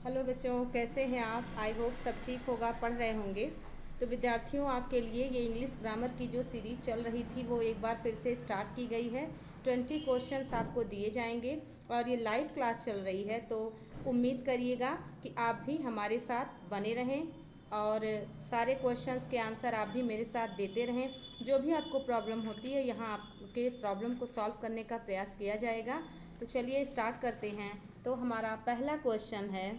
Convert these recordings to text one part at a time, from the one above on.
Hello बच्चों, कैसे हैं आप? आई होप सब ठीक होगा, पढ़ रहे होंगे। तो विद्यार्थियों, आपके लिए ये इंग्लिश ग्रामर की जो सीरीज चल रही थी वो एक बार फिर से स्टार्ट की गई है। 20 क्वेश्चंस आपको दिए जाएंगे और ये लाइव क्लास चल रही है, तो उम्मीद करिएगा कि आप भी हमारे साथ बने रहें और सारे क्वेश्चंस के आंसर आप भी मेरे साथ देते रहें। जो भी आपको प्रॉब्लम होती है, यहाँ आपके प्रॉब्लम को सॉल्व करने का प्रयास किया जाएगा। तो चलिए स्टार्ट करते हैं। तो हमारा पहला क्वेश्चन है,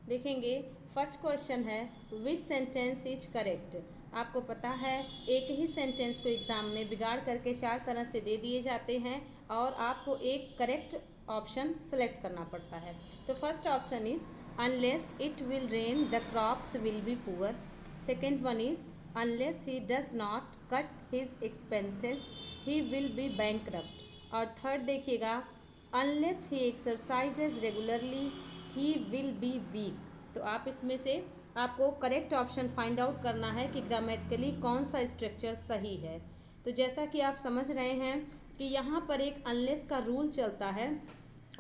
देखेंगे। फर्स्ट क्वेश्चन है, विच सेंटेंस इज करेक्ट। आपको पता है एक ही सेंटेंस को एग्ज़ाम में बिगाड़ करके 4 तरह से दे दिए जाते हैं और आपको एक करेक्ट ऑप्शन सेलेक्ट करना पड़ता है। तो first option is unless it will rain the crops will be poor. Second one is unless he does not cut his expenses he will be bankrupt. और थर्ड देखिएगा, unless he exercises regularly he will be weak. तो आप इसमें से आपको correct option find out करना है कि ग्रामेटिकली कौन सा स्ट्रक्चर सही है। तो जैसा कि आप समझ रहे हैं कि यहाँ पर एक अनलेस का रूल चलता है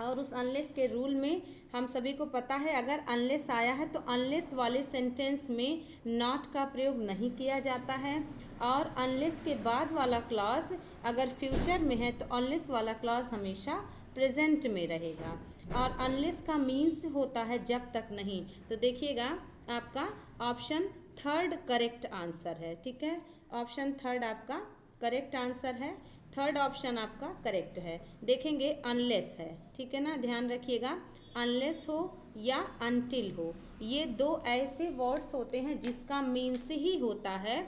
और उस अनलेस के रूल में हम सभी को पता है, अगर अनलेस आया है तो अनलेस वाले सेंटेंस में नॉट का प्रयोग नहीं किया जाता है और अनलेस के बाद वाला क्लॉज अगर फ्यूचर में है तो अनलेस वाला क्लॉज हमेशा प्रेजेंट में रहेगा। और अनलेस का मीन्स होता है जब तक नहीं। तो देखिएगा, आपका ऑप्शन थर्ड करेक्ट आंसर है। ठीक है, ऑप्शन थर्ड आपका करेक्ट आंसर है। थर्ड ऑप्शन आपका करेक्ट है। देखेंगे, अनलेस है, ठीक है ना, ध्यान रखिएगा। अनलेस हो या अनटिल हो, ये दो ऐसे वर्ड्स होते हैं जिसका मीन्स ही होता है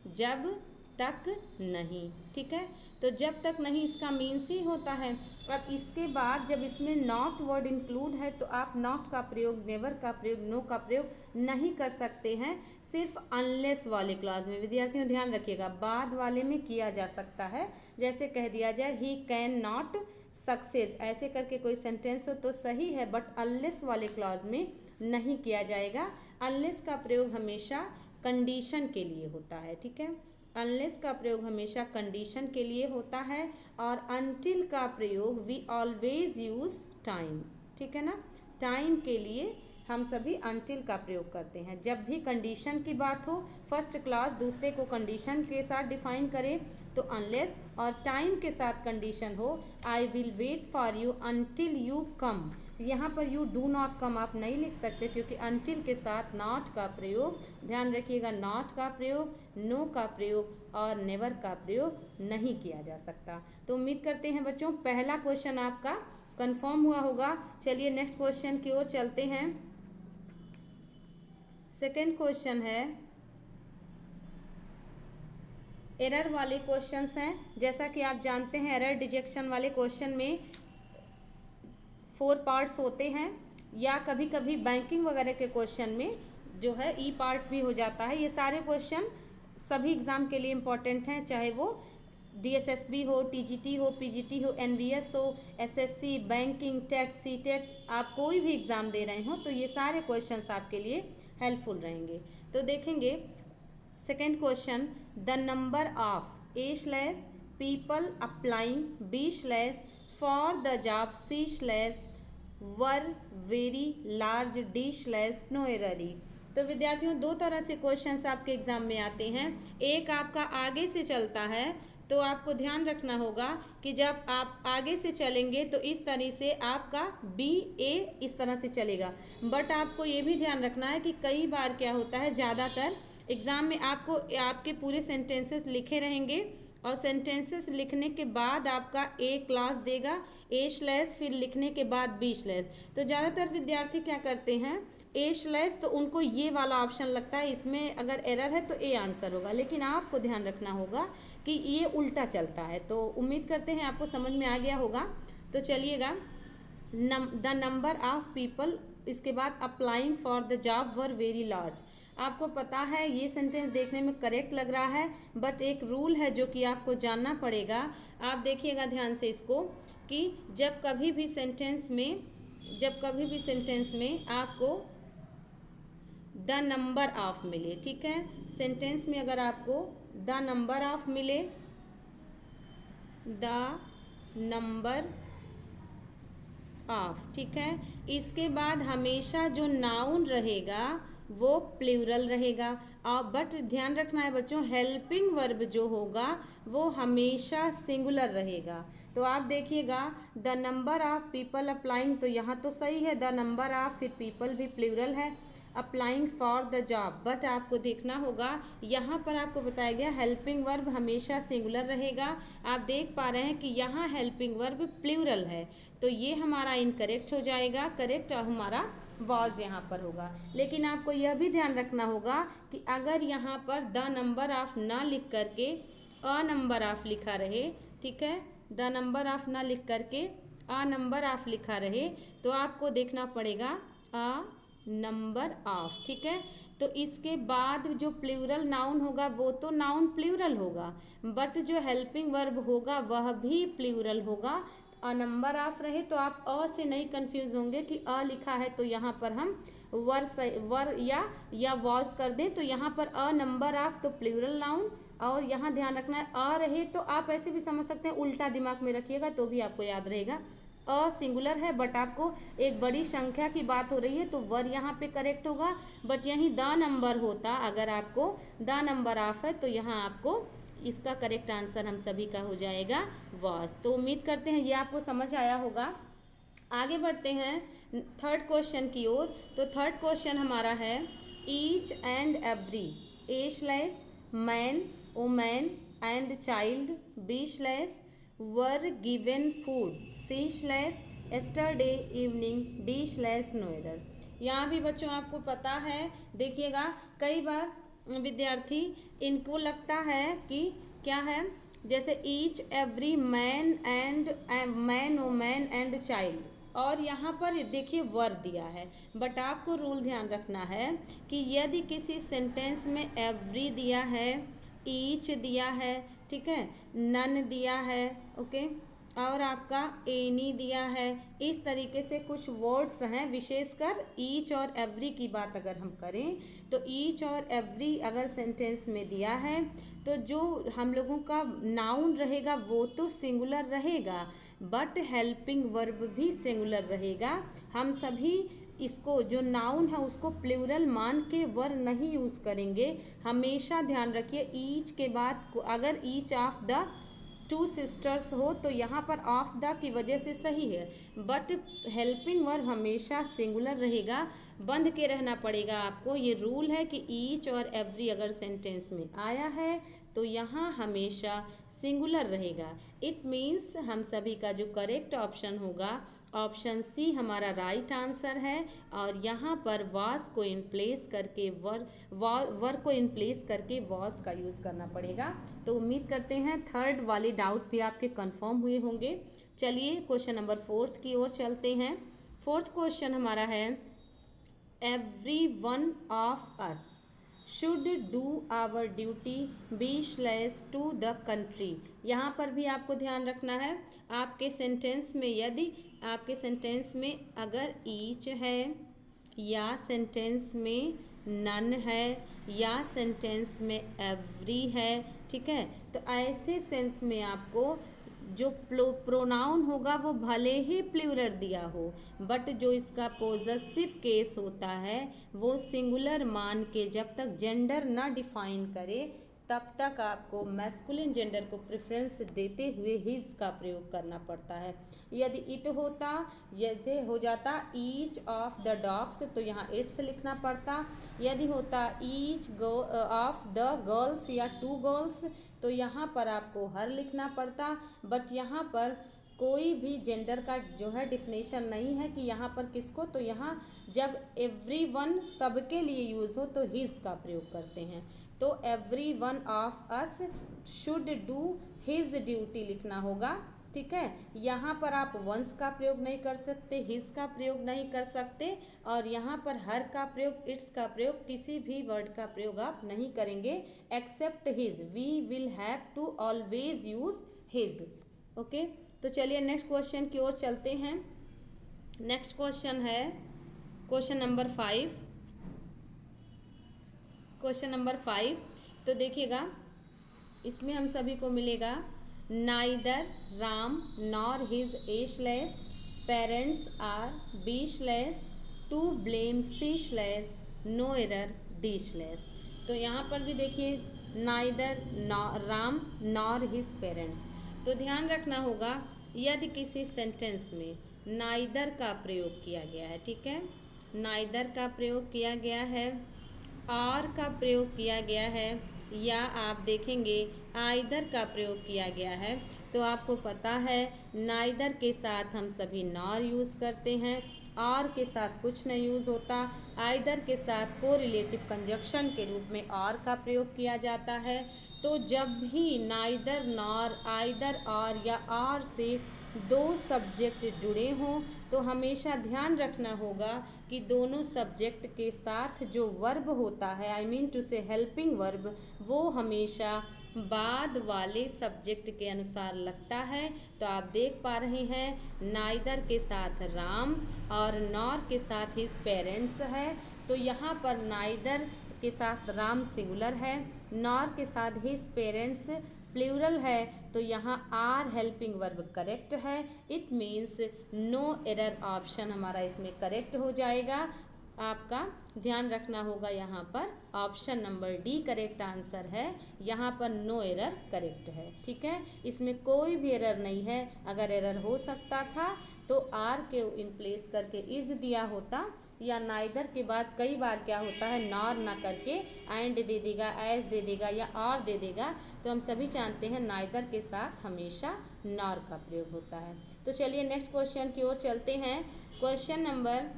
जब तक नहीं। ठीक है, तो जब तक नहीं इसका मीन्स ही होता है। अब इसके बाद जब इसमें नॉट वर्ड इंक्लूड है तो आप नॉट का प्रयोग, नेवर का प्रयोग, नो का प्रयोग नहीं कर सकते हैं, सिर्फ अनलेस वाले क्लॉज में। विद्यार्थियों ध्यान रखिएगा, बाद वाले में किया जा सकता है। जैसे कह दिया जाए ही कैन नॉट सक्सेस, ऐसे करके कोई सेंटेंस हो तो सही है, बट अनलेस वाले क्लॉज में नहीं किया जाएगा। अनलेस का प्रयोग हमेशा कंडीशन के लिए होता है। ठीक है, अनलेस का प्रयोग हमेशा कंडीशन के लिए होता है और अनटिल का प्रयोग वी ऑलवेज यूज टाइम। ठीक है ना, टाइम के लिए हम सभी अनटिल का प्रयोग करते हैं। जब भी कंडीशन की बात हो, फर्स्ट क्लास दूसरे को कंडीशन के साथ डिफाइन करें तो अनलेस, और टाइम के साथ कंडीशन हो I will wait for you until you come. यहाँ पर यू डू नॉट कम आप नहीं लिख सकते क्योंकि अनटिल के साथ नॉट का प्रयोग, ध्यान रखिएगा, नॉट का प्रयोग, नो का प्रयोग और नेवर का प्रयोग नहीं किया जा सकता। तो उम्मीद करते हैं बच्चों पहला क्वेश्चन आपका कंफर्म हुआ होगा। चलिए नेक्स्ट क्वेश्चन की ओर चलते हैं। सेकेंड क्वेश्चन है, एरर वाले क्वेश्चंस हैं। जैसा कि आप जानते हैं एरर डिटेक्शन वाले क्वेश्चन में 4 पार्ट्स होते हैं, या कभी कभी बैंकिंग वगैरह के क्वेश्चन में जो है ई पार्ट भी हो जाता है। ये सारे क्वेश्चन सभी एग्ज़ाम के लिए इम्पॉर्टेंट हैं, चाहे वो DSSB हो, TGT हो, PGT हो, NVS हो, SSC, बैंकिंग, टेट, CTET, आप कोई भी एग्ज़ाम दे रहे हो तो ये सारे क्वेश्चंस आपके लिए हेल्पफुल रहेंगे। तो देखेंगे second question, the number of A slash people applying B slash for the job C slash were very large D slash no error. तो विद्यार्थियों दो तरह से क्वेश्चंस आपके एग्जाम में आते हैं। एक आपका आगे से चलता है, तो आपको ध्यान रखना होगा कि जब आप आगे से चलेंगे तो इस तरह से आपका BA इस तरह से चलेगा। बट आपको ये भी ध्यान रखना है कि कई बार क्या होता है, ज़्यादातर एग्ज़ाम में आपको आपके पूरे सेंटेंसेस लिखे रहेंगे और सेंटेंसेस लिखने के बाद आपका ए क्लास देगा, ए स्लैश, फिर लिखने के बाद बी स्लैश। तो ज़्यादातर विद्यार्थी क्या करते हैं, ए स्लैश, तो उनको ये वाला ऑप्शन लगता है, इसमें अगर एरर है तो ए आंसर होगा, लेकिन आपको ध्यान रखना होगा कि ये उल्टा चलता है। तो उम्मीद करते हैं आपको समझ में आ गया होगा। तो चलिएगा, द नंबर ऑफ पीपल, इसके बाद applying for the job were very large. आपको पता है ये सेंटेंस देखने में करेक्ट लग रहा है, बट एक रूल है जो कि आपको जानना पड़ेगा। आप देखिएगा ध्यान से इसको, कि जब कभी भी सेंटेंस में आपको द नंबर ऑफ मिले, ठीक है, सेंटेंस में अगर आपको द नंबर ऑफ मिले, द नंबर ऑफ, ठीक है। इसके बाद हमेशा जो नाउन रहेगा वो प्लूरल रहेगा। और बट ध्यान रखना है बच्चों, हेल्पिंग वर्ब जो होगा वो हमेशा सिंगुलर रहेगा। तो आप देखिएगा, the number of people applying, तो यहाँ तो सही है, द नंबर ऑफ, फिर पीपल भी प्लूरल है, applying for the job. But आपको देखना होगा, यहाँ पर आपको बताया गया हेल्पिंग वर्ब हमेशा सिंगुलर रहेगा। आप देख पा रहे हैं कि यहाँ हेल्पिंग वर्ब प्लूरल है, तो ये हमारा इनकरेक्ट हो जाएगा। करेक्ट हमारा वॉज यहाँ पर होगा। लेकिन आपको यह भी ध्यान रखना होगा कि अगर यहाँ पर द नंबर ऑफ ना लिख करके अ नंबर ऑफ लिखा रहे, ठीक है, द नंबर ऑफ ना लिख करके अ नंबर ऑफ लिखा रहे, तो आपको देखना पड़ेगा अ नंबर ऑफ, ठीक है। तो इसके बाद जो प्लूरल नाउन होगा वो तो नाउन प्लूरल होगा, बट जो हेल्पिंग वर्ब होगा वह भी प्लूरल होगा। अ नंबर ऑफ रहे तो आप अ से नहीं कंफ्यूज होंगे कि अ लिखा है तो यहाँ पर हम वर या वॉज कर दें, तो यहाँ पर अ नंबर ऑफ तो प्लूरल नाउन। और यहाँ ध्यान रखना है अ रहे तो आप ऐसे भी समझ सकते हैं, उल्टा दिमाग में रखिएगा तो भी आपको याद रहेगा। अ सिंगुलर है बट आपको एक बड़ी संख्या की बात हो रही है तो वर यहाँ पे करेक्ट होगा। बट यहीं द नंबर होता, अगर आपको द नंबर ऑफ है तो यहाँ आपको इसका करेक्ट आंसर हम सभी का हो जाएगा वॉज। तो उम्मीद करते हैं ये आपको समझ आया होगा। आगे बढ़ते हैं थर्ड क्वेश्चन की ओर। तो थर्ड क्वेश्चन हमारा है, each and every A slash man women and child B slash were given food C slash yesterday evening D slash no error. यहाँ भी बच्चों आपको पता है, देखिएगा कई बार विद्यार्थी इनको लगता है कि क्या है, जैसे each every man and man women and child, और यहाँ पर देखिए वर दिया है, बट आपको रूल ध्यान रखना है कि यदि किसी सेंटेंस में एवरी दिया है, ईच दिया है, ठीक है, नन दिया है, ओके, और आपका एनी दिया है, इस तरीके से कुछ वर्ड्स हैं, विशेषकर ईच और एवरी की बात अगर हम करें तो ईच और एवरी अगर सेंटेंस में दिया है तो जो हम लोगों का नाउन रहेगा वो तो सिंगुलर रहेगा, बट हेल्पिंग वर्ब भी सिंगुलर रहेगा। हम सभी इसको जो नाउन है उसको प्लूरल मान के वर नहीं यूज़ करेंगे। हमेशा ध्यान रखिए, ईच के बाद अगर each of the two sisters हो तो यहाँ पर ऑफ द की वजह से सही है, बट हेल्पिंग वर्ब हमेशा सिंगुलर रहेगा। बंध के रहना पड़ेगा आपको, ये रूल है कि ईच और एवरी अगर सेंटेंस में आया है तो यहाँ हमेशा सिंगुलर रहेगा। इट मीन्स हम सभी का जो करेक्ट ऑप्शन होगा ऑप्शन सी हमारा राइट आंसर है। और यहाँ पर वाज को इन प्लेस करके वर को इन प्लेस करके वाज का यूज़ करना पड़ेगा। तो उम्मीद करते हैं थर्ड वाले डाउट भी आपके कंफर्म हुए होंगे। चलिए क्वेश्चन नंबर फोर्थ की ओर चलते हैं। फोर्थ क्वेश्चन हमारा है, every one of us should do our duty B slash to the country. यहाँ पर भी आपको ध्यान रखना है, आपके सेंटेंस में यदि आपके सेंटेंस में अगर ईच है या सेंटेंस में नन है या सेंटेंस में एवरी है, ठीक है, तो ऐसे सेंस में आपको जो प्रोनाउन होगा वो भले ही प्लूरल दिया हो, बट जो इसका पॉजेसिव केस होता है वो सिंगुलर मान के जब तक जेंडर ना डिफाइन करे तब तक आपको मैस्कुलिन जेंडर को प्रेफरेंस देते हुए हिज का प्रयोग करना पड़ता है। यदि इट होता, जैसे हो जाता ईच ऑफ द डॉग्स तो यहाँ इट्स लिखना पड़ता। यदि होता ईच ऑफ द गर्ल्स या टू गर्ल्स तो यहाँ पर आपको हर लिखना पड़ता। बट यहाँ पर कोई भी जेंडर का जो है डिफिनेशन नहीं है कि यहाँ पर किसको, तो यहाँ जब एवरीवन सबके लिए यूज़ हो तो हिज का प्रयोग करते हैं। तो every one of us should do his duty लिखना होगा, ठीक है। यहाँ पर आप वंस का प्रयोग नहीं कर सकते, हिज का प्रयोग नहीं कर सकते, और यहाँ पर हर का प्रयोग, इट्स का प्रयोग, किसी भी वर्ड का प्रयोग आप नहीं करेंगे except his. We will have to always use his, okay. तो चलिए नेक्स्ट क्वेश्चन की ओर चलते हैं। नेक्स्ट क्वेश्चन है क्वेश्चन नंबर 5। क्वेश्चन नंबर 5 तो देखिएगा, इसमें हम सभी को मिलेगा neither Ram nor his A slash parents are B slash, to blame C slash, no error D slash. तो यहाँ पर भी देखिए neither Ram nor his parents. तो ध्यान रखना होगा यदि किसी सेंटेंस में नाइदर का प्रयोग किया गया है, ठीक है, नाइदर का प्रयोग किया गया है, और का प्रयोग किया गया है, या आप देखेंगे आइदर का प्रयोग किया गया है, तो आपको पता है नाइदर के साथ हम सभी नॉर यूज़ करते हैं, और के साथ कुछ नहीं यूज़ होता, आइदर के साथ कोरिलेटिव कंजक्शन के रूप में और का प्रयोग किया जाता है। तो जब भी नाइदर नॉर आइदर और या और से दो सब्जेक्ट जुड़े हों तो हमेशा ध्यान रखना होगा कि दोनों सब्जेक्ट के साथ जो वर्ब होता है, आई मीन टू से हेल्पिंग वर्ब, वो हमेशा बाद वाले सब्जेक्ट के अनुसार लगता है। तो आप देख पा रहे हैं नाइदर के साथ राम और नॉर के साथ हिज पेरेंट्स है। तो यहाँ पर नाइदर के साथ राम सिंगुलर है, नॉर के साथ हिज पेरेंट्स प्लूरल है, तो यहाँ आर हेल्पिंग वर्ब करेक्ट है। It means no error option हमारा इसमें करेक्ट हो जाएगा। आपका ध्यान रखना होगा यहाँ पर option number D correct answer है, यहाँ पर नो एरर करेक्ट है, ठीक है, इसमें कोई भी एरर नहीं है। अगर एरर हो सकता था तो आर के इन प्लेस करके इज दिया होता, या नाइदर के बाद कई बार क्या होता है नॉर ना करके एंड दे देगा, एज दे देगा या और दे देगा। तो हम सभी जानते हैं नाइदर के साथ हमेशा नॉर का प्रयोग होता है। तो चलिए नेक्स्ट क्वेश्चन की ओर चलते हैं। क्वेश्चन नंबर,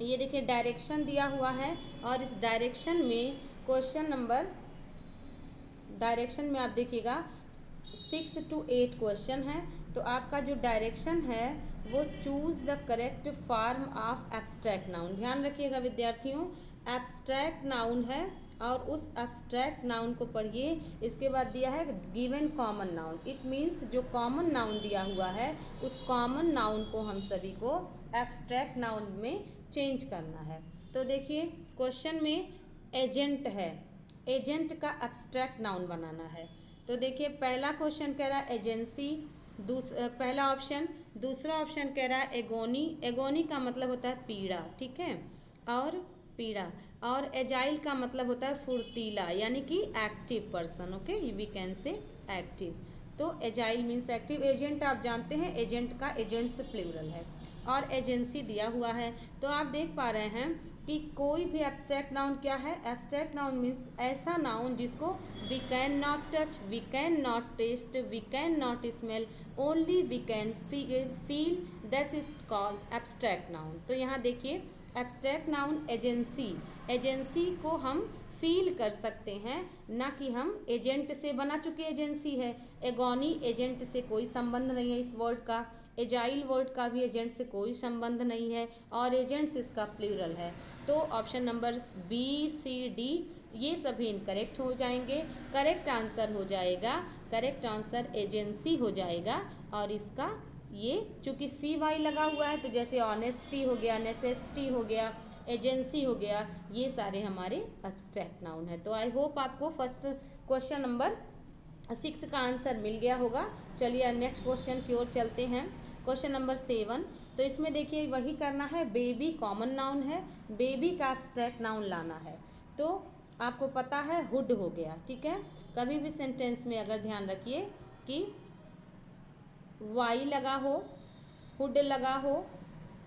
ये देखिए डायरेक्शन दिया हुआ है, और इस डायरेक्शन में क्वेश्चन नंबर, डायरेक्शन में आप देखिएगा 6 to 8 क्वेश्चन है। तो आपका जो डायरेक्शन है वो choose the correct form of abstract noun. ध्यान रखिएगा विद्यार्थियों, एब्स्ट्रैक्ट नाउन है और उस एब्स्ट्रैक्ट नाउन को पढ़िए। इसके बाद दिया है given common noun, it means जो कॉमन नाउन दिया हुआ है उस कॉमन नाउन को हम सभी को एब्स्ट्रैक्ट नाउन में चेंज करना है। तो देखिए क्वेश्चन में एजेंट है, एजेंट का एब्स्ट्रैक्ट नाउन बनाना है। तो देखिए पहला क्वेश्चन कह रहा है एजेंसी, पहला ऑप्शन। दूसरा ऑप्शन कह रहा है एगोनी, एगोनी का मतलब होता है पीड़ा, ठीक है, और पीड़ा, और एजाइल का मतलब होता है फुर्तीला यानी कि active person, okay, we can say active. तो एजाइल मीन्स एक्टिव। एजेंट आप जानते हैं एजेंट का एजेंट्स प्लूरल है, और एजेंसी दिया हुआ है। तो आप देख पा रहे हैं कि कोई भी एब्स्ट्रैक्ट नाउन क्या है, एब्स्ट्रैक्ट नाउन मीन्स ऐसा नाउन जिसको we can not touch, we can not taste, we can not smell, only we can feel, that is called abstract noun. तो यहाँ देखिए एब्स्ट्रैक्ट नाउन एजेंसी, एजेंसी को हम feel कर सकते हैं, ना कि हम एजेंट से बना चुकी एजेंसी है। एगोनी एजेंट से कोई संबंध नहीं है इस वर्ड का, एजाइल वर्ड का भी एजेंट से कोई संबंध नहीं है, और एजेंट्स इसका प्लूरल है। तो option number B C D ये सभी इनकरेक्ट हो जाएंगे। करेक्ट आंसर हो जाएगा, करेक्ट आंसर एजेंसी हो जाएगा। और इसका ये चूँकि सी वाई लगा हुआ है तो जैसे ऑनेस्टी हो गया, नेसेसिटी हो गया, एजेंसी हो गया, ये सारे हमारे एब्स्ट्रैक्ट नाउन है। तो आई होप आपको फर्स्ट क्वेश्चन नंबर 6 का आंसर मिल गया होगा। चलिए नेक्स्ट क्वेश्चन की ओर चलते हैं। क्वेश्चन नंबर 7, तो इसमें देखिए वही करना है, बेबी कॉमन नाउन है, बेबी का एब्स्ट्रैक्ट नाउन लाना है। तो आपको पता है हुड हो गया, ठीक है, कभी भी सेंटेंस में अगर ध्यान रखिए कि वाई लगा हो, हुड लगा हो,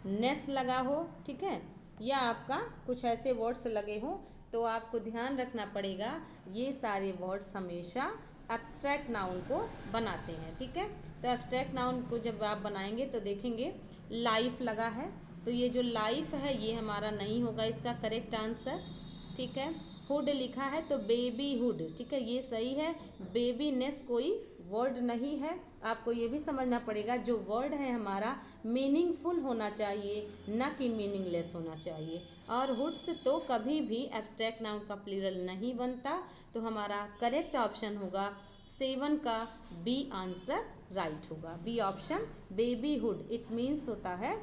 नेस लगा हो, ठीक है, या आपका कुछ ऐसे वर्ड्स लगे हों, तो आपको ध्यान रखना पड़ेगा ये सारे वर्ड्स हमेशा एब्स्ट्रैक्ट नाउन को बनाते हैं, ठीक है। तो एब्स्ट्रैक्ट नाउन को जब आप बनाएंगे तो देखेंगे लाइफ लगा है, तो ये जो लाइफ है ये हमारा नहीं होगा इसका करेक्ट आंसर, ठीक है। हुड लिखा है तो बेबी हुड, ठीक है, ये सही है। बेबी नेस कोई वर्ड नहीं है, आपको ये भी समझना पड़ेगा जो वर्ड है हमारा मीनिंगफुल होना चाहिए, ना कि मीनिंगलेस होना चाहिए। और हुड्स तो कभी भी एब्स्ट्रैक्ट नाउन का प्लूरल नहीं बनता। तो हमारा करेक्ट ऑप्शन होगा 7 का बी आंसर राइट होगा, B option babyhood. It means होता है,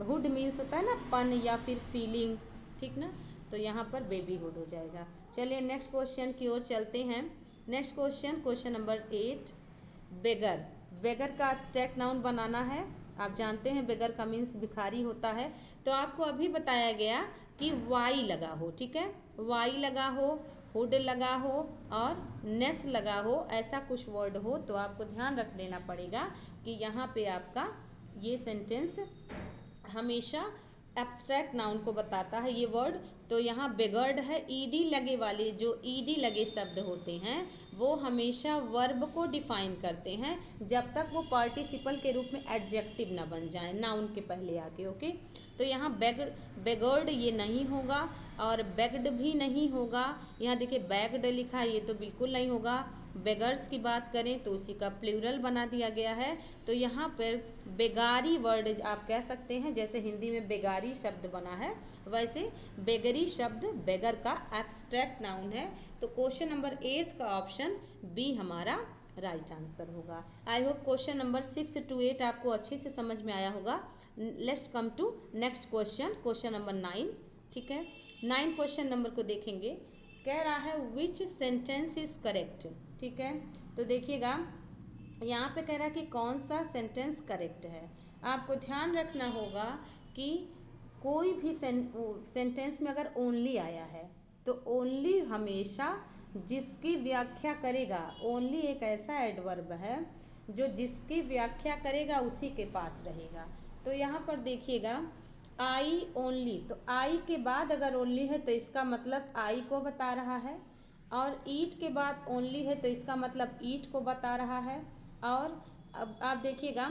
हुड मीन्स होता है ना पन या फिर फीलिंग, ठीक ना, तो यहाँ पर बेबी हुड हो जाएगा। चलिए नेक्स्ट क्वेश्चन की ओर चलते हैं। क्वेश्चन नंबर 8, बेगर, बेगर का एब्स्ट्रैक्ट नाउन बनाना है। आप जानते हैं बेगर का मीन्स भिखारी होता है। तो आपको अभी बताया गया कि वाई लगा हो, ठीक है, वाई लगा हो, हुड लगा हो और नेस लगा हो, ऐसा कुछ वर्ड हो तो आपको ध्यान रख लेना पड़ेगा कि यहाँ पे आपका ये सेंटेंस हमेशा एब्स्ट्रैक्ट नाउन को बताता है ये वर्ड। तो यहाँ बेगर्ड है, ईडी लगे वाले जो ईडी लगे शब्द होते हैं वो हमेशा वर्ब को डिफाइन करते हैं जब तक वो पार्टिसिपल के रूप में एडजेक्टिव ना बन जाए नाउन के पहले आके। ओके, तो यहाँ बेगर्ड ये नहीं होगा और बेग्ड भी नहीं होगा। यहाँ देखिए बैग्ड लिखा है, ये तो बिल्कुल नहीं होगा। बेगर्स की बात करें तो उसी का प्लूरल बना दिया गया है। तो यहाँ पर बेगारी वर्ड आप कह सकते हैं, जैसे हिंदी में बेगारी शब्द बना है वैसे बेगरी शब्द बेगर का एब्स्ट्रैक्ट नाउन है। तो क्वेश्चन नंबर 8 का ऑप्शन बी हमारा राइट आंसर होगा। I hope question number 6 to 8 आपको अच्छे से समझ में आया होगा। Let's come to next question, question number 9, ठीक है। 9 क्वेश्चन नंबर को देखेंगे। कह रहा है विच सेंटेंस इज करेक्ट, ठीक है। तो देखिएगा यहाँ पे कह रहा है कि कौन सा सेंटेंस करेक्ट है। आपको ध्यान रखना होगा कि कोई भी सेंटेंस में अगर ओनली आया है तो ओनली हमेशा जिसकी व्याख्या करेगा, ओनली एक ऐसा एडवर्ब है जो जिसकी व्याख्या करेगा उसी के पास रहेगा। तो यहाँ पर देखिएगा आई ओनली, तो आई के बाद अगर ओनली है तो इसका मतलब आई को बता रहा है, और ईट के बाद ओनली है तो इसका मतलब ईट को बता रहा है। और अब आप देखिएगा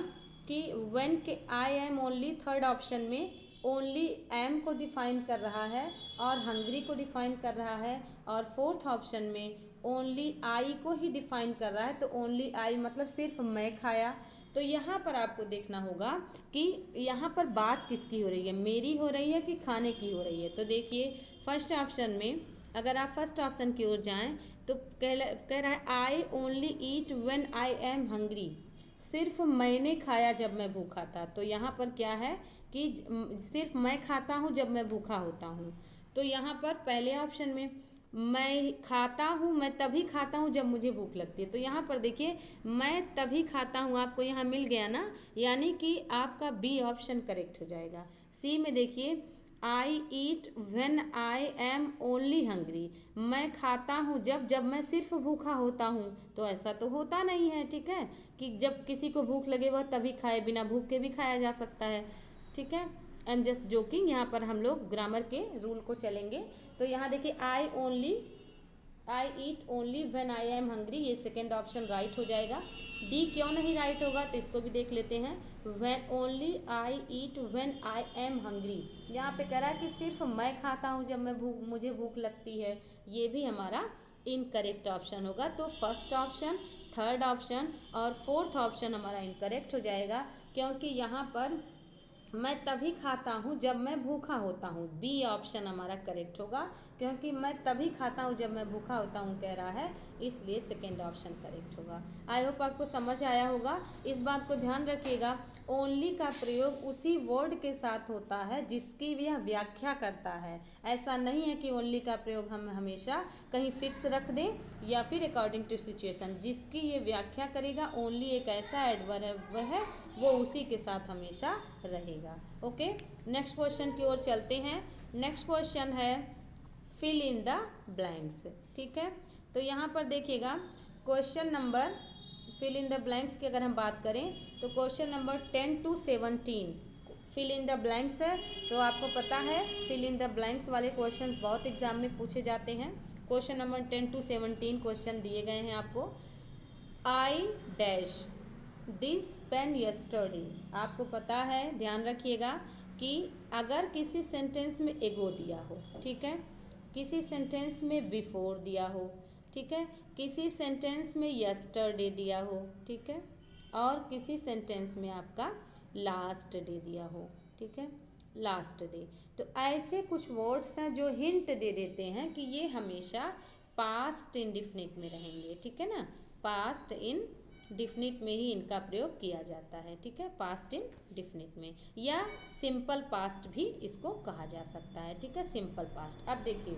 कि व्हेन के आई एम ओनली थर्ड ऑप्शन में ओनली एम को डिफाइन कर रहा है और हंग्री को डिफाइन कर रहा है, और फोर्थ ऑप्शन में ओनली आई को ही डिफाइन कर रहा है। तो ओनली आई मतलब सिर्फ मैं खाया। तो यहाँ पर आपको देखना होगा कि यहाँ पर बात किसकी हो रही है, मेरी हो रही है कि खाने की हो रही है। तो देखिए फर्स्ट ऑप्शन में अगर आप फर्स्ट ऑप्शन की ओर जाएं तो कह रहा है I only eat when I am hungry, सिर्फ मैंने खाया जब मैं भूखा था। तो यहाँ पर क्या है कि सिर्फ मैं खाता हूँ जब मैं भूखा होता हूँ। तो यहाँ पर पहले ऑप्शन में मैं खाता हूँ, मैं तभी खाता हूँ जब मुझे भूख लगती है। तो यहाँ पर देखिए मैं तभी खाता हूँ आपको यहाँ मिल गया ना, यानी कि आपका बी ऑप्शन करेक्ट हो जाएगा। सी में देखिए I eat when I am only hungry, मैं खाता हूँ जब मैं सिर्फ भूखा होता हूँ। तो ऐसा तो होता नहीं है, ठीक है, कि जब किसी को भूख लगे वह तभी खाए, बिना भूख के भी खाया जा सकता है, ठीक है। आई एम जस्ट जोकिंग, यहाँ पर हम लोग ग्रामर के रूल को चलेंगे। तो यहाँ देखिए I eat only when I am hungry, ये सेकेंड ऑप्शन राइट हो जाएगा। डी क्यों नहीं राइट होगा तो इसको भी देख लेते हैं। When only I eat when I am hungry, यहाँ पे कह रहा है कि सिर्फ मैं खाता हूँ जब मुझे भूख लगती है, ये भी हमारा इनकरेक्ट ऑप्शन होगा। तो फर्स्ट ऑप्शन, थर्ड ऑप्शन और फोर्थ ऑप्शन हमारा इनकरेक्ट हो जाएगा, क्योंकि यहाँ पर मैं तभी खाता हूँ जब मैं भूखा होता हूँ, बी ऑप्शन हमारा करेक्ट होगा, क्योंकि मैं तभी खाता हूँ जब मैं भूखा होता हूँ कह रहा है, इसलिए सेकेंड ऑप्शन करेक्ट होगा। आई होप आपको समझ आया होगा। इस बात को ध्यान रखिएगा, ओनली का प्रयोग उसी वर्ड के साथ होता है जिसकी यह व्याख्या करता है। ऐसा नहीं है कि ओनली का प्रयोग हम हमेशा कहीं फिक्स रख दें या फिर अकॉर्डिंग टू सिचुएशन, जिसकी ये व्याख्या करेगा ओनली एक ऐसा एडवर्ब है वो उसी के साथ हमेशा रहेगा। ओके, नेक्स्ट क्वेश्चन की ओर चलते हैं। नेक्स्ट क्वेश्चन है फिल इन द ब्लैंक्स, ठीक है। तो यहाँ पर देखिएगा question number fill in the blanks की अगर हम बात करें तो question number 10 to 17 fill in the blanks है। तो आपको पता है फिल इन द ब्लैंक्स वाले क्वेश्चंस बहुत एग्जाम में पूछे जाते हैं। क्वेश्चन नंबर 10 to 17 क्वेश्चन दिए गए हैं आपको। I dash this pen yesterday, आपको पता है, ध्यान रखिएगा कि अगर किसी सेंटेंस में एगो दिया हो, ठीक है, किसी सेंटेंस में बिफोर दिया हो, ठीक है, किसी सेंटेंस में यस्टरडे दिया हो, ठीक है, और किसी सेंटेंस में आपका लास्ट डे दिया हो, ठीक है, लास्ट डे। तो ऐसे कुछ वर्ड्स हैं जो हिंट दे देते हैं कि ये हमेशा पास्ट इंडिफिनिट में रहेंगे, ठीक है ना, पास्ट इन डिफिनिट में ही इनका प्रयोग किया जाता है, ठीक है, पास्ट इन डिफिनिट में, या सिंपल पास्ट भी इसको कहा जा सकता है, ठीक है, सिंपल पास्ट। अब देखिए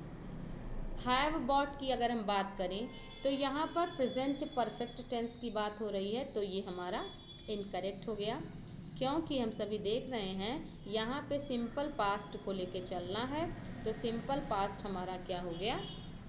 हैव बॉट की अगर हम बात करें तो यहाँ पर प्रेजेंट परफेक्ट टेंस की बात हो रही है, तो ये हमारा इनकरेक्ट हो गया। क्योंकि हम सभी देख रहे हैं यहाँ पे सिंपल पास्ट को लेके चलना है। तो सिंपल पास्ट हमारा क्या हो गया,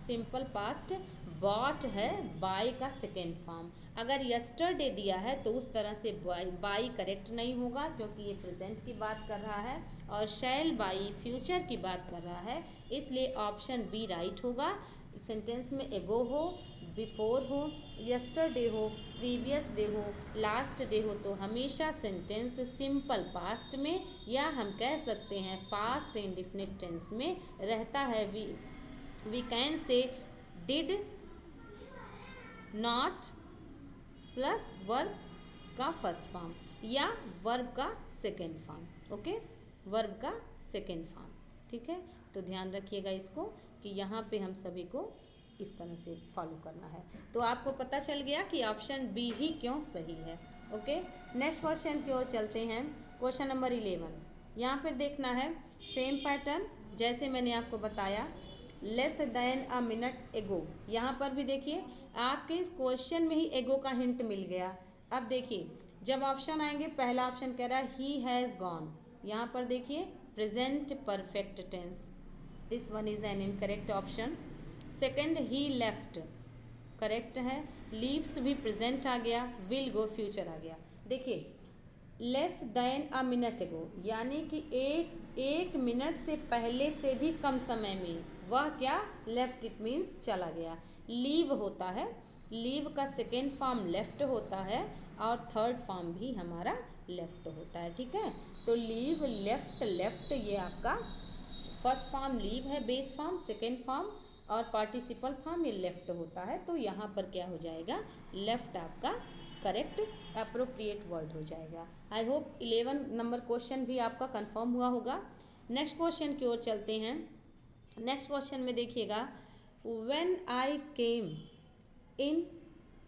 सिंपल पास्ट बॉट है, बाई का सेकेंड फॉर्म। अगर यस्टरडे दिया है तो उस तरह से बाई करेक्ट नहीं होगा, क्योंकि ये प्रेजेंट की बात कर रहा है और शैल बाई फ्यूचर की बात कर रहा है, इसलिए ऑप्शन बी राइट होगा। सेंटेंस में एगो हो, बिफोर हो, यस्टरडे हो, प्रीवियस डे हो, लास्ट डे हो, तो हमेशा सेंटेंस सिंपल पास्ट में या हम कह सकते हैं पास्ट इंडेफिनिट टेंस में रहता है। We can say did not plus verb का फर्स्ट फॉर्म या वर्ब का सेकेंड फॉर्म। ओके, वर्ब का सेकेंड फॉर्म, ठीक है। तो ध्यान रखिएगा इसको कि यहाँ पे हम सभी को इस तरह से फॉलो करना है। तो आपको पता चल गया कि ऑप्शन बी ही क्यों सही है। ओके, नेक्स्ट क्वेश्चन की ओर चलते हैं। क्वेश्चन नंबर 11, यहाँ पर देखना है सेम पैटर्न जैसे मैंने आपको बताया, लेस देन अ मिनट एगो। यहाँ पर भी देखिए आपके इस क्वेश्चन में ही एगो का हिंट मिल गया। अब देखिए जब ऑप्शन आएंगे, पहला ऑप्शन कह रहा है ही हैज़ गॉन, यहाँ पर देखिए present perfect tense, this one is an incorrect option. Second ही लेफ्ट, करेक्ट है। लीव्स भी प्रेजेंट आ गया, विल गो फ्यूचर आ गया। देखिए लेस देन अ मिनट एगो यानी कि एक मिनट से पहले से भी कम समय में वह क्या लेफ्ट, इट मीन्स चला गया। लीव होता है, लीव का सेकेंड फॉर्म लेफ्ट होता है और थर्ड फॉर्म भी हमारा लेफ्ट होता है, ठीक है। तो लीव, लेफ्ट, लेफ्ट ये आपका फर्स्ट फॉर्म लीव है, बेस फॉर्म, सेकेंड फॉर्म और पार्टिसिपल फॉर्म ये लेफ्ट होता है। तो यहाँ पर क्या हो जाएगा, लेफ्ट आपका करेक्ट अप्रोप्रिएट वर्ड हो जाएगा। आई होप 11 नंबर क्वेश्चन भी आपका कंफर्म हुआ होगा। नेक्स्ट क्वेश्चन की ओर चलते हैं। नेक्स्ट क्वेश्चन में देखिएगा, when I came in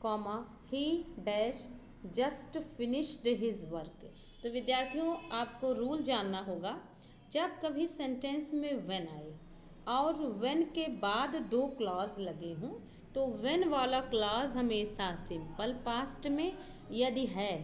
comma he dash just finished his work. तो विद्यार्थियों आपको रूल जानना होगा, जब कभी सेंटेंस में व्हेन आए और व्हेन के बाद दो क्लॉज लगे हों तो व्हेन वाला क्लॉज हमेशा सिंपल पास्ट में, यदि है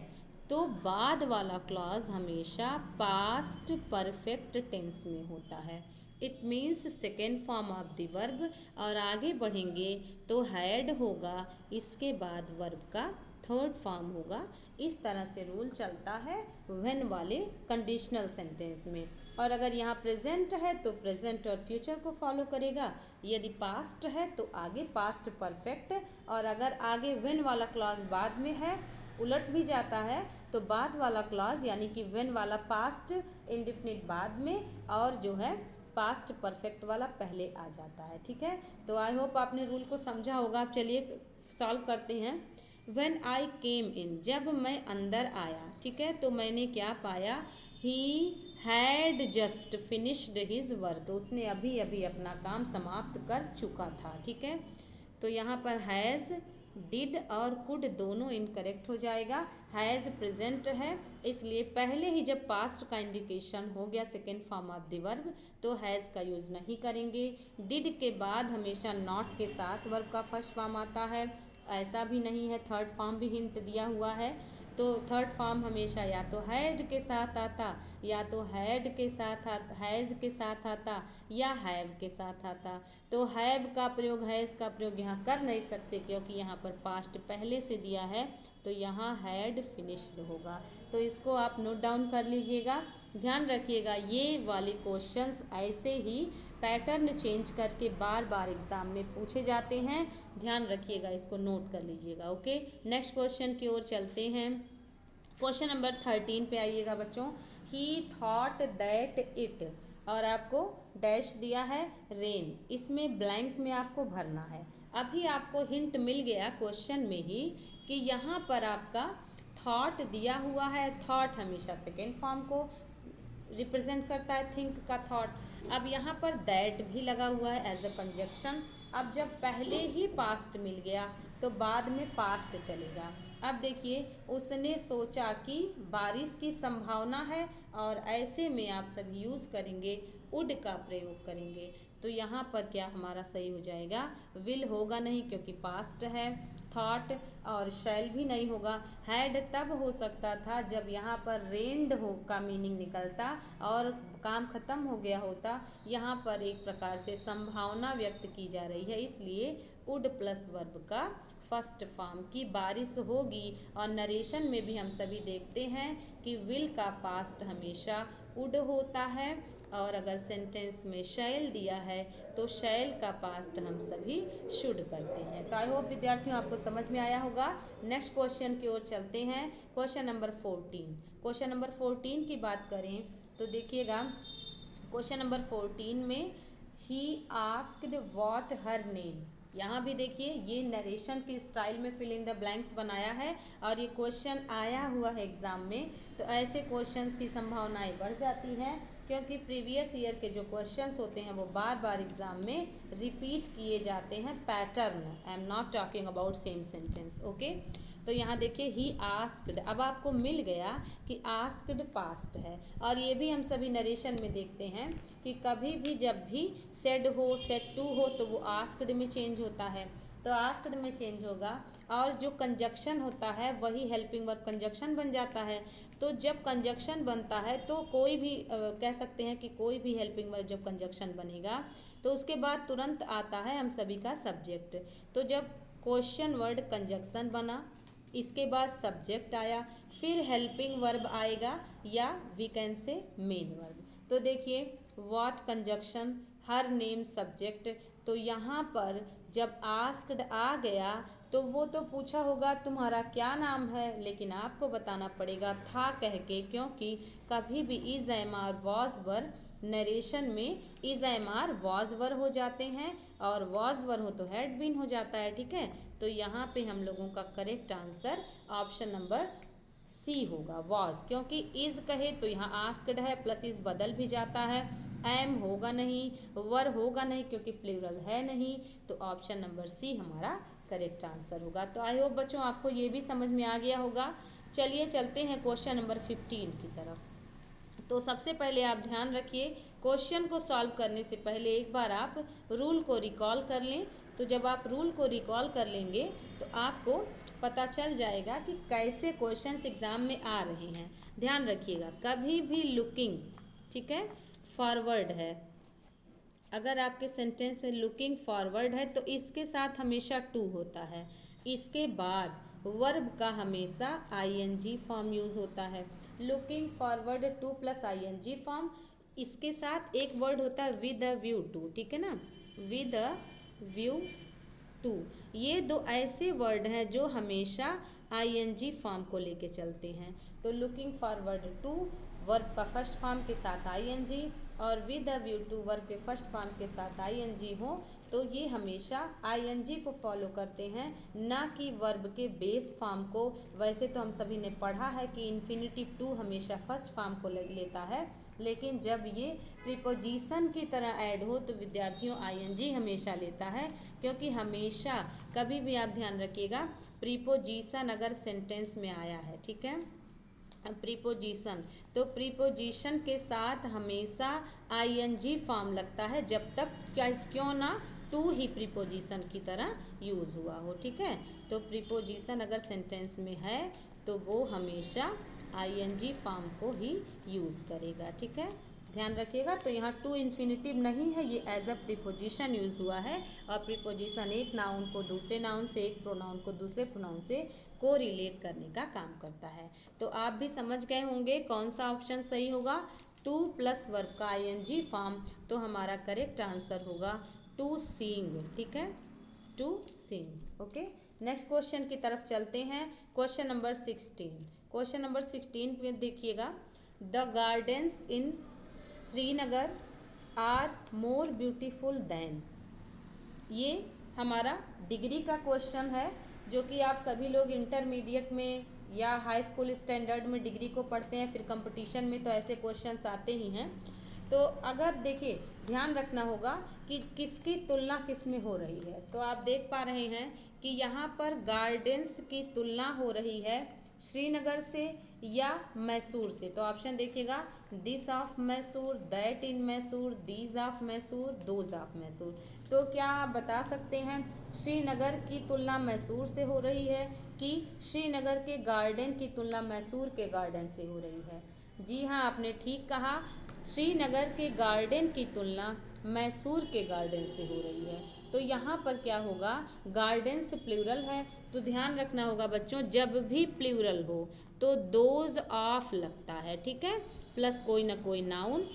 तो बाद वाला क्लॉज हमेशा पास्ट परफेक्ट टेंस में होता है। It means second form of the verb, और आगे बढ़ेंगे तो हैड होगा, इसके बाद वर्ब का थर्ड फॉर्म होगा। इस तरह से रूल चलता है व्हेन वाले कंडीशनल सेंटेंस में। और अगर यहाँ प्रेजेंट है तो प्रेजेंट और फ्यूचर को फॉलो करेगा, यदि पास्ट है तो आगे पास्ट परफेक्ट, और अगर आगे व्हेन वाला क्लॉज बाद में है, उलट भी जाता है तो बाद वाला क्लॉज यानी कि व्हेन वाला पास्ट इंडेफिनिट बाद में और जो है पास्ट परफेक्ट वाला पहले आ जाता है, ठीक है। तो आई होप आपने रूल को समझा होगा। आप चलिए सॉल्व करते हैं। व्हेन आई केम इन, जब मैं अंदर आया, ठीक है, तो मैंने क्या पाया, he had just finished his work, उसने अभी अभी अपना काम समाप्त कर चुका था, ठीक है। तो यहाँ पर हैज़, डिड और कुड दोनों इनकरेक्ट हो जाएगा। हैज़ प्रेजेंट है, इसलिए पहले ही जब पास्ट का इंडिकेशन हो गया second form of the verb तो हैज़ का यूज़ नहीं करेंगे। डिड के बाद हमेशा नॉट के साथ वर्ब का फर्स्ट फॉर्म आता है, ऐसा भी नहीं है, थर्ड फॉर्म भी हिंट दिया हुआ है। तो थर्ड फॉर्म हमेशा या तो हैड के साथ आता, या तो हैड के साथ आता, हैज़ के साथ आता, या हैव के साथ आता। तो हैव का प्रयोग, हैज़ का प्रयोग यहाँ कर नहीं सकते क्योंकि यहाँ पर पास्ट पहले से दिया है, तो यहाँ हैड फिनिश्ड होगा। तो इसको आप नोट डाउन कर लीजिएगा। ध्यान रखिएगा ये वाले क्वेश्चंस ऐसे ही पैटर्न चेंज करके बार बार एग्ज़ाम में पूछे जाते हैं। ध्यान रखिएगा, इसको नोट कर लीजिएगा। ओके, नेक्स्ट क्वेश्चन की ओर चलते हैं। क्वेश्चन नंबर 13 पे आइएगा बच्चों। ही थॉट दैट इट, और आपको डैश दिया है रेन, इसमें ब्लैंक में आपको भरना है। अभी आपको हिंट मिल गया क्वेश्चन में ही कि यहाँ पर आपका थॉट दिया हुआ है। थॉट हमेशा सेकेंड फॉर्म को रिप्रेजेंट करता है, थिंक का थॉट। अब यहाँ पर दैट भी लगा हुआ है एज अ कंजक्शन। अब जब पहले ही पास्ट मिल गया तो बाद में पास्ट चलेगा। अब देखिए, उसने सोचा कि बारिश की संभावना है, और ऐसे में आप सभी यूज़ करेंगे वुड का प्रयोग करेंगे। तो यहाँ पर क्या हमारा सही हो जाएगा, विल होगा नहीं क्योंकि पास्ट है, थॉट और शैल भी नहीं होगा। हैड तब हो सकता था जब यहाँ पर रेन्ड हो का मीनिंग निकलता और काम खत्म हो गया होता। यहाँ पर एक प्रकार से संभावना व्यक्त की जा रही है, इसलिए वुड प्लस वर्ब का फर्स्ट फॉर्म की बारिश होगी। और नरेशन में भी हम सभी देखते हैं कि विल का पास्ट हमेशा वुड होता है, और अगर सेंटेंस में शैल दिया है तो शैल का पास्ट हम सभी शुड करते हैं। तो आई होप विद्यार्थियों आपको समझ में आया होगा। नेक्स्ट क्वेश्चन की ओर चलते हैं। Question number 14। क्वेश्चन नंबर 14 की बात करें तो देखिएगा, क्वेश्चन नंबर 14 में he asked what her name. यहाँ भी देखिए ये नरेशन की स्टाइल में फिल इन द ब्लैंक्स बनाया है और ये क्वेश्चन आया हुआ है एग्ज़ाम में। तो ऐसे क्वेश्चंस की संभावनाएं बढ़ जाती हैं क्योंकि प्रीवियस ईयर के जो क्वेश्चंस होते हैं वो बार बार एग्ज़ाम में रिपीट किए जाते हैं, pattern. I am not talking about same sentence, okay. तो यहाँ देखिए ही आस्क्ड, अब आपको मिल गया कि आस्क्ड पास्ट है। और ये भी हम सभी नरेशन में देखते हैं कि कभी भी जब भी सेड हो, सेड टू हो तो वो आस्क्ड में चेंज होता है, तो आस्क्ड में चेंज होगा। और जो कंजक्शन होता है वही हेल्पिंग वर्ब कंजक्शन बन जाता है। तो जब कंजक्शन बनता है तो कोई भी कह सकते हैं कि कोई भी हेल्पिंग वर्ब जब कंजक्शन बनेगा तो उसके बाद तुरंत आता है हम सभी का सब्जेक्ट। तो जब क्वेश्चन वर्ड कंजक्शन बना, इसके बाद सब्जेक्ट आया, फिर हेल्पिंग वर्ब आएगा या we can say main verb. तो देखिए what conjunction, her name subject. तो यहाँ पर जब आस्क्ड आ गया तो वो तो पूछा होगा तुम्हारा क्या नाम है, लेकिन आपको बताना पड़ेगा था कह के, क्योंकि कभी भी is am are was were narration में is am are was were हो जाते हैं और वॉज वर हो तो हैड बीन हो जाता है, ठीक है। तो यहाँ पे हम लोगों का correct answer option number C होगा, वॉज। क्योंकि इज कहे तो यहाँ आस्क्ड है प्लस इज बदल भी जाता है, एम होगा नहीं, वर होगा नहीं क्योंकि प्लूरल है नहीं। तो ऑप्शन नंबर सी हमारा करेक्ट आंसर होगा। तो आई होप बच्चों आपको ये भी समझ में आ गया होगा। चलिए चलते हैं क्वेश्चन नंबर 15 की तरफ। तो सबसे पहले आप ध्यान रखिए, क्वेश्चन को सॉल्व करने से पहले एक बार आप रूल को रिकॉल कर लें। तो जब आप रूल को रिकॉल कर लेंगे तो आपको पता चल जाएगा कि कैसे क्वेश्चंस एग्ज़ाम में आ रहे हैं। ध्यान रखिएगा, कभी भी लुकिंग, ठीक है, फॉरवर्ड है। अगर आपके सेंटेंस में लुकिंग फॉरवर्ड है तो इसके साथ हमेशा टू होता है। इसके बाद वर्ब का हमेशा आईएनजी फॉर्म यूज़ होता है। Looking forward to plus ING form, इसके साथ एक वर्ड होता है विद अ व्यू टू, ठीक है ना, विद अ व्यू टू। ये दो ऐसे वर्ड हैं जो हमेशा आईएनजी फॉर्म को लेके चलते हैं। तो लुकिंग फॉरवर्ड टू वर्ब का फर्स्ट फॉर्म के साथ आईएनजी और with a view to verb के फर्स्ट फॉर्म के साथ आईएनजी हो तो ये हमेशा आईएनजी को फॉलो करते हैं, ना कि वर्ब के बेस फॉर्म को। वैसे तो हम सभी ने पढ़ा है कि इन्फिनिटिव टू हमेशा फर्स्ट फॉर्म को लेता है, लेकिन जब ये प्रीपोजिशन की तरह ऐड हो तो विद्यार्थियों आईएनजी हमेशा लेता है। क्योंकि हमेशा कभी भी आप ध्यान रखिएगा, प्रीपोजिशन अगर सेंटेंस में आया है, ठीक है, प्रीपोजिशन, तो प्रीपोजिशन के साथ हमेशा आईएनजी फॉर्म लगता है जब तक क्यों ना टू ही प्रीपोजिशन की तरह यूज़ हुआ हो, ठीक है। तो प्रीपोजिशन अगर सेंटेंस में है तो वो हमेशा आईएनजी फॉर्म को ही यूज़ करेगा, ठीक है, ध्यान रखिएगा। तो यहाँ टू इन्फिनिटिव नहीं है, ये एज अ प्रीपोजिशन यूज़ हुआ है। और प्रीपोजिशन एक नाउन को दूसरे नाउन से, एक प्रोनाउन को दूसरे प्रोनाउन से को रिलेट करने का काम करता है। तो आप भी समझ गए होंगे कौन सा ऑप्शन सही होगा, टू प्लस वर्ब का आईएनजी फॉर्म। तो हमारा करेक्ट आंसर होगा टू सीइंग, ठीक है, to seeing, okay. Next question की तरफ चलते हैं। Question number 16। क्वेश्चन नंबर 16 में देखिएगा, the gardens in Srinagar are more beautiful than. ये हमारा डिग्री का क्वेश्चन है जो कि आप सभी लोग इंटरमीडिएट में या हाई स्कूल स्टैंडर्ड में डिग्री को पढ़ते हैं, फिर कंपटीशन में तो ऐसे क्वेश्चंस आते ही हैं। तो अगर देखिए ध्यान रखना होगा कि किसकी तुलना किस में हो रही है। तो आप देख पा रहे हैं कि यहाँ पर गार्डन्स की तुलना हो रही है श्रीनगर से या मैसूर से? तो ऑप्शन देखिएगा, this of Mysore, that in Mysore, these of Mysore, those of Mysore. तो क्या आप बता सकते हैं श्रीनगर की तुलना मैसूर से हो रही है कि श्रीनगर के गार्डन की तुलना मैसूर के गार्डन से हो रही है? जी हाँ, आपने ठीक कहा, श्रीनगर के गार्डन की तुलना मैसूर के गार्डन से हो रही है। तो यहाँ पर क्या होगा, गार्डन्स प्लूरल है, तो ध्यान रखना होगा बच्चों, जब भी प्लूरल हो तो दोज ऑफ लगता है, ठीक है, प्लस कोई ना कोई नाउन।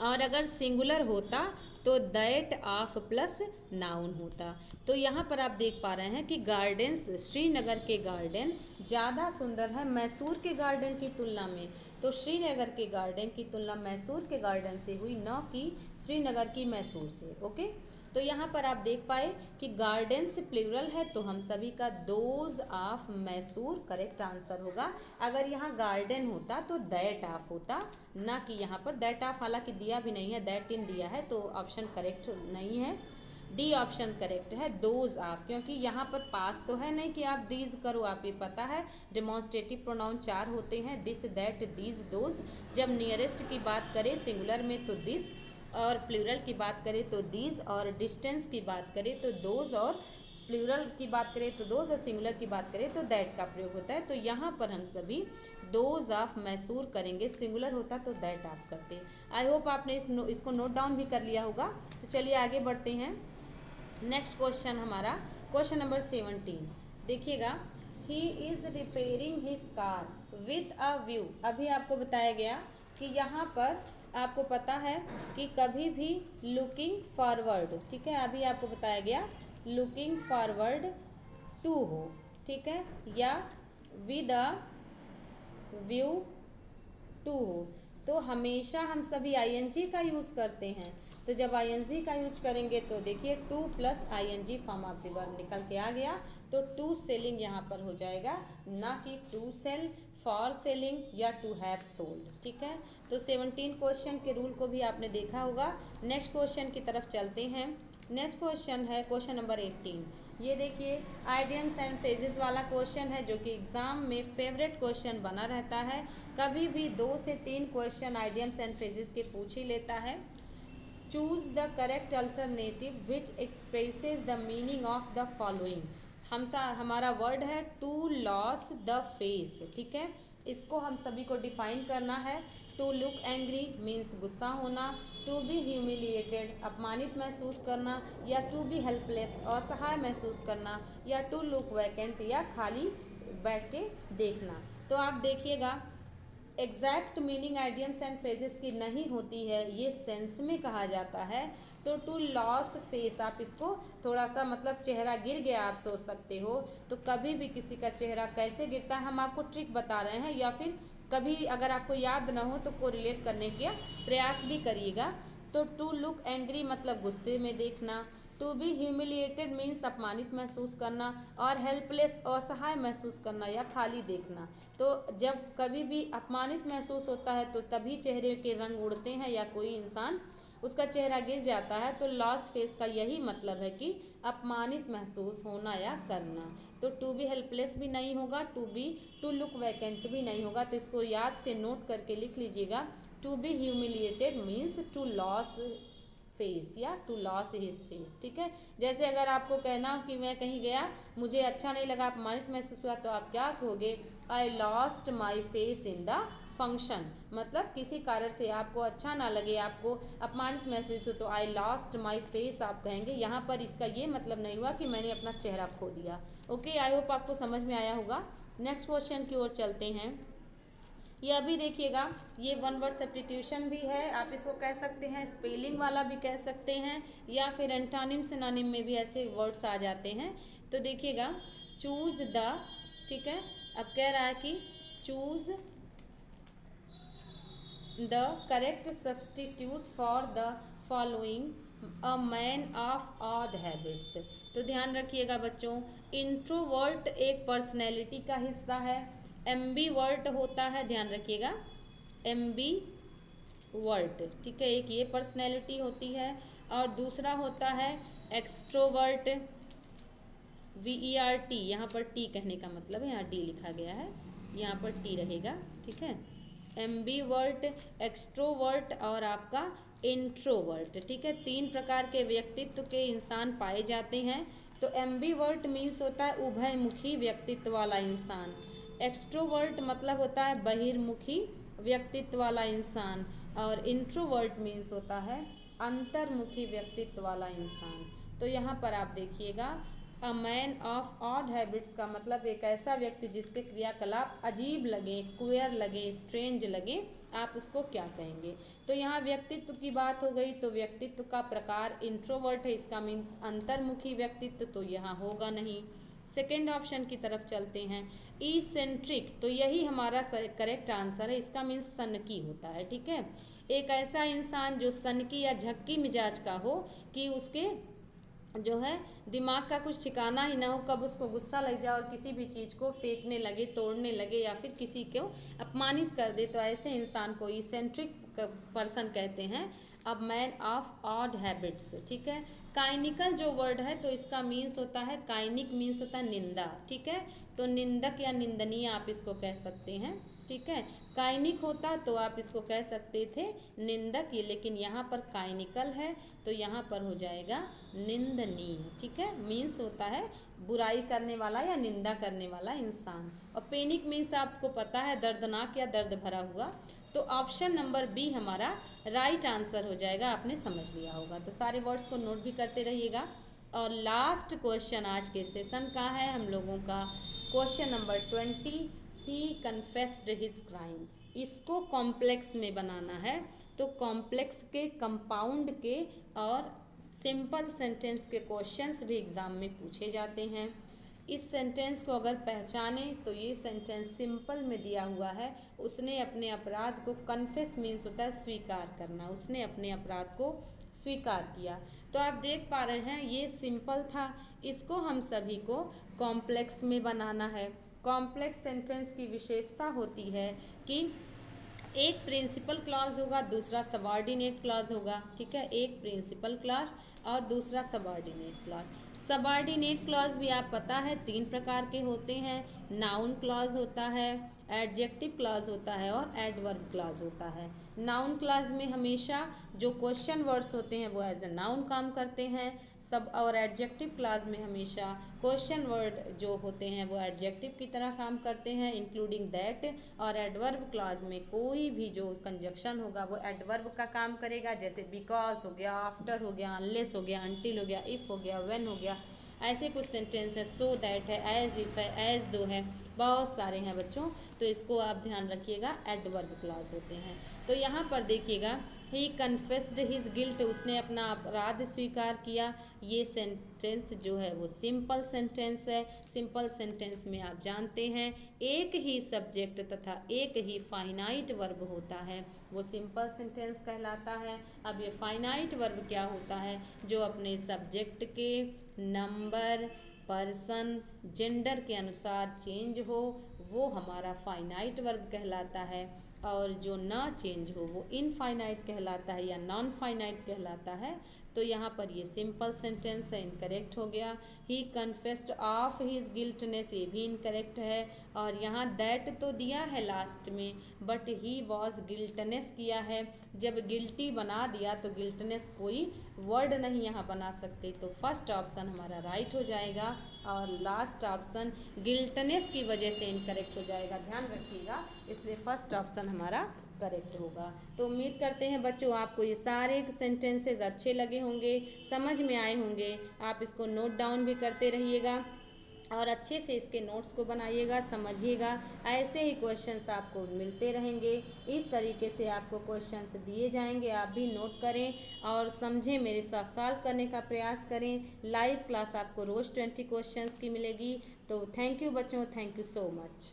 और अगर सिंगुलर होता तो दैट ऑफ प्लस नाउन होता। तो यहाँ पर आप देख पा रहे हैं कि गार्डन्स, श्रीनगर के गार्डन ज़्यादा सुंदर है मैसूर के गार्डन की तुलना में। तो श्रीनगर के गार्डन की तुलना मैसूर के गार्डन से हुई, न कि श्रीनगर की मैसूर से। ओके, तो यहाँ पर आप देख पाए कि गार्डन्स प्लूरल है, तो हम सभी का those of Mysore correct answer होगा। अगर यहाँ गार्डन होता तो दैट ऑफ होता, ना कि यहाँ पर दैट ऑफ, हालांकि दिया भी नहीं है, दैट इन दिया है, तो ऑप्शन करेक्ट नहीं है। डी ऑप्शन करेक्ट है, दोज ऑफ, क्योंकि यहाँ पर पास तो है नहीं कि आप दीज करो, आप ये पता है डेमोन्स्ट्रेटिव प्रोनाउन 4 होते हैं, दिस, दैट, दीज, दोज। जब नियरेस्ट की बात करें सिंगुलर में तो दिस, और प्लूरल की बात करें तो दीज, और डिस्टेंस की बात करें तो दोज, और प्लूरल की बात करें तो दोज, और सिंगुलर की बात करें तो दैट का प्रयोग होता है। तो यहाँ पर हम सभी दोज ऑफ मैसूर करेंगे, सिंगुलर होता तो दैट ऑफ करते। आई होप आपने इसको नोट डाउन भी कर लिया होगा। तो चलिए आगे बढ़ते हैं। नेक्स्ट क्वेश्चन हमारा क्वेश्चन नंबर 17 देखिएगा, he is repairing his car with a view. अभी आपको बताया गया कि यहाँ पर आपको पता है कि कभी भी लुकिंग फॉरवर्ड, ठीक है, अभी आपको बताया गया लुकिंग फॉरवर्ड टू हो, ठीक है, या विद अ व्यू टू हो, तो हमेशा हम सभी आईएनजी का यूज़ करते हैं। तो जब आईएनजी का यूज करेंगे तो देखिए to plus ING form of the verb निकल के आ गया, तो टू सेलिंग यहाँ पर हो जाएगा, ना कि टू सेल, फॉर सेलिंग या टू हैव सोल्ड, ठीक है। तो 17 क्वेश्चन के रूल को भी आपने देखा होगा। नेक्स्ट क्वेश्चन की तरफ चलते हैं। नेक्स्ट क्वेश्चन है क्वेश्चन नंबर 18। ये देखिए आइडियम्स एंड फ्रेजेस वाला क्वेश्चन है, जो कि एग्ज़ाम में फेवरेट क्वेश्चन बना रहता है। कभी भी 2 से 3 क्वेश्चन आइडियम्स एंड फ्रेजेस के पूछ ही लेता है। Choose the correct alternative which expresses the meaning of the following. हमारा वर्ड है टू लॉस द फेस, ठीक है, इसको हम सभी को डिफाइन करना है। टू लुक एंग्री मीन्स गुस्सा होना, टू बी ह्यूमिलिएटेड अपमानित महसूस करना, या टू बी हेल्पलेस असहाय महसूस करना, या टू लुक वैकेंट या खाली बैठ के देखना। तो आप देखिएगा exact meaning idioms and phrases की नहीं होती है, ये सेंस में कहा जाता है। तो टू लॉस फेस, आप इसको थोड़ा सा मतलब चेहरा गिर गया आप सोच सकते हो। तो कभी भी किसी का चेहरा कैसे गिरता है हम आपको ट्रिक बता रहे हैं, या फिर कभी अगर आपको याद ना हो तो कोरिलेट करने का प्रयास भी करिएगा। तो टू लुक एंग्री मतलब गुस्से में देखना, टू बी ह्यूमिलिएटेड मीन्स अपमानित महसूस करना, और हेल्पलेस असहाय महसूस करना या खाली देखना। तो जब कभी भी अपमानित महसूस होता है तो तभी चेहरे के रंग उड़ते हैं, या कोई इंसान उसका चेहरा गिर जाता है, तो लॉस फेस का यही मतलब है कि अपमानित महसूस होना या करना। तो टू बी हेल्पलेस भी नहीं होगा, टू लुक वैकेंट भी नहीं होगा। तो इसको याद से नोट करके लिख लीजिएगा, to be humiliated means to lose face या टू लॉस हिज फेस, ठीक है। जैसे अगर आपको कहना हो कि मैं कहीं गया मुझे अच्छा नहीं लगा, अपमानित महसूस हुआ, तो आप क्या कहोगे, I lost my face in the function. मतलब किसी कारण से आपको अच्छा ना लगे, आपको अपमानित महसूस हो, तो आई लॉस्ट माई फेस आप कहेंगे। यहाँ पर इसका ये मतलब नहीं हुआ कि मैंने अपना चेहरा खो दिया। ओके, आई होप आपको समझ में आया होगा। नेक्स्ट क्वेश्चन की ओर चलते हैं। ये अभी देखिएगा, ये वन वर्ड सब्स्टिट्यूशन भी है, आप इसको कह सकते हैं स्पेलिंग वाला भी कह सकते हैं, या फिर एंटोनिम सिनोनिम में भी ऐसे वर्ड्स आ जाते हैं। तो देखिएगा चूज़ द, ठीक है, अब कह रहा है कि choose the correct substitute for the following a man of odd habits. तो ध्यान रखिएगा बच्चों, इंट्रोवर्ट एक पर्सनैलिटी का हिस्सा है, एम्बीवर्ट होता है, ध्यान रखिएगा एम्बीवर्ट, ठीक है, एक ये पर्सनैलिटी होती है, और दूसरा होता है एक्सट्रोवर्ट, VERT, यहाँ पर टी कहने का मतलब है, यहाँ डी लिखा गया है, यहाँ पर टी रहेगा, ठीक है। एम्बीवर्ट, एक्सट्रोवर्ट और आपका इंट्रोवर्ट, ठीक है। 3 प्रकार के व्यक्तित्व के इंसान पाए जाते हैं। तो एम्बीवर्ट मीन्स होता है उभयमुखी व्यक्तित्व वाला इंसान। एक्सट्रोवर्ट मतलब होता है बहिर्मुखी व्यक्तित्व वाला इंसान। और इंट्रोवर्ट मीन्स होता है अंतर्मुखी व्यक्तित्व वाला इंसान। तो यहाँ पर आप देखिएगा, a man of odd habits का मतलब एक ऐसा व्यक्ति जिसके क्रियाकलाप अजीब लगे, क्वेयर लगे, स्ट्रेंज लगे, आप उसको क्या कहेंगे। तो यहाँ व्यक्तित्व की बात हो गई, तो व्यक्तित्व का प्रकार इंट्रोवर्ट है, इसका मीन अंतर्मुखी व्यक्तित्व, तो यहाँ होगा नहीं। सेकेंड ऑप्शन की तरफ चलते हैं, इसेंट्रिक, तो यही हमारा करेक्ट आंसर है, इसका मीन्स सनकी होता है, ठीक है। एक ऐसा इंसान जो सनकी या झक्की मिजाज का हो कि उसके जो है दिमाग का कुछ ठिकाना ही ना हो, कब उसको गुस्सा लग जाए और किसी भी चीज़ को फेंकने लगे, तोड़ने लगे या फिर किसी को अपमानित कर दे, तो ऐसे इंसान को इसेंट्रिक पर्सन कहते हैं। अब मैन ऑफ ऑड हैबिट्स, ठीक है। काइनिकल जो वर्ड है तो इसका मीन्स होता है, काइनिक मीन्स होता है निंदा, ठीक है। तो निंदक या निंदनीय आप इसको कह सकते हैं, ठीक है। काइनिक होता तो आप इसको कह सकते थे निंदक, ये लेकिन यहाँ पर काइनिकल है तो यहाँ पर हो जाएगा निंदनीय, ठीक है। मीन्स होता है बुराई करने वाला या निंदा करने वाला इंसान। और पैनिक मीन्स आपको पता है दर्दनाक या दर्द भरा हुआ। तो ऑप्शन नंबर बी हमारा राइट आंसर हो जाएगा, आपने समझ लिया होगा। तो सारे वर्ड्स को नोट भी करते रहिएगा। और लास्ट क्वेश्चन आज के सेशन का है हम लोगों का क्वेश्चन नंबर 20, ही कन्फेस्ड हिज क्राइम। इसको कॉम्प्लेक्स में बनाना है, तो कॉम्प्लेक्स के, कंपाउंड के और सिंपल सेंटेंस के क्वेश्चंस भी एग्ज़ाम में पूछे जाते हैं। इस सेंटेंस को अगर पहचाने तो ये सेंटेंस सिंपल में दिया हुआ है, उसने अपने अपराध को, कन्फेस मीन्स होता है स्वीकार करना, उसने अपने अपराध को स्वीकार किया। तो आप देख पा रहे हैं ये सिंपल था, इसको हम सभी को कॉम्प्लेक्स में बनाना है। कॉम्प्लेक्स सेंटेंस की विशेषता होती है कि एक प्रिंसिपल क्लॉज होगा, दूसरा सबऑर्डिनेट क्लॉज होगा, ठीक है। एक प्रिंसिपल क्लॉज और दूसरा सबऑर्डिनेट क्लॉज। सबऑर्डिनेट क्लॉज भी आप पता है 3 प्रकार के होते हैं, नाउन क्लॉज होता है, एडजेक्टिव क्लॉज होता है और एडवर्ब क्लॉज होता है। नाउन क्लॉज में हमेशा जो क्वेश्चन वर्ड्स होते हैं वो एज ए नाउन काम करते हैं, सब, और एडजेक्टिव क्लॉज में हमेशा क्वेश्चन वर्ड जो होते हैं वो एडजेक्टिव की तरह काम करते हैं इंक्लूडिंग दैट। और एडवर्ब क्लॉज में कोई भी जो कंजक्शन होगा वो एडवर्ब का काम करेगा, जैसे बिकॉज हो गया, आफ्टर हो गया, अनलेस हो गया, अनटिल हो गया, इफ़ हो गया, व्हेन हो गया, ऐसे कुछ सेंटेंस है, सो दैट है, एज इफ़ है, एज दो है, बहुत सारे हैं बच्चों। तो इसको आप ध्यान रखिएगा, एडवर्ब क्लॉज होते हैं। तो यहाँ पर देखिएगा, ही कन्फेस्ड हिज गिल्ट, उसने अपना अपराध स्वीकार किया। ये सेंटेंस जो है वो सिंपल सेंटेंस है। सिंपल सेंटेंस में आप जानते हैं एक ही सब्जेक्ट तथा एक ही फाइनाइट वर्ब होता है, वो सिंपल सेंटेंस कहलाता है। अब ये फाइनाइट वर्ब क्या होता है, जो अपने सब्जेक्ट के नंबर, पर्सन, जेंडर के अनुसार चेंज हो, वो हमारा फाइनाइट वर्ब कहलाता है। और जो ना चेंज हो वो इनफाइनाइट कहलाता है या नॉन फाइनाइट कहलाता है। तो यहाँ पर ये सिंपल सेंटेंस है, इनकरेक्ट हो गया। ही कन्फेस्ड ऑफ हिज गिल्टनेस, ये भी इनकरेक्ट है। और यहाँ दैट तो दिया है लास्ट में, बट ही वॉज गिल्टनेस किया है। जब गिल्टी बना दिया तो गिल्टनेस कोई वर्ड नहीं यहाँ बना सकते, तो फर्स्ट ऑप्शन हमारा राइट हो जाएगा और लास्ट ऑप्शन गिल्टनेस की वजह से इनकरेक्ट हो जाएगा, ध्यान रखिएगा। इसलिए फर्स्ट ऑप्शन हमारा करेक्ट होगा। तो उम्मीद करते हैं बच्चों आपको ये सारे सेंटेंसेस अच्छे लगे होंगे, समझ में आए होंगे। आप इसको नोट डाउन भी करते रहिएगा और अच्छे से इसके नोट्स को बनाइएगा, समझिएगा। ऐसे ही क्वेश्चंस आपको मिलते रहेंगे, इस तरीके से आपको क्वेश्चंस दिए जाएंगे, आप भी नोट करें और समझें, मेरे साथ सॉल्व करने का प्रयास करें। लाइव क्लास आपको रोज़ 20 क्वेश्चंस की मिलेगी। तो थैंक यू बच्चों, थैंक यू सो मच।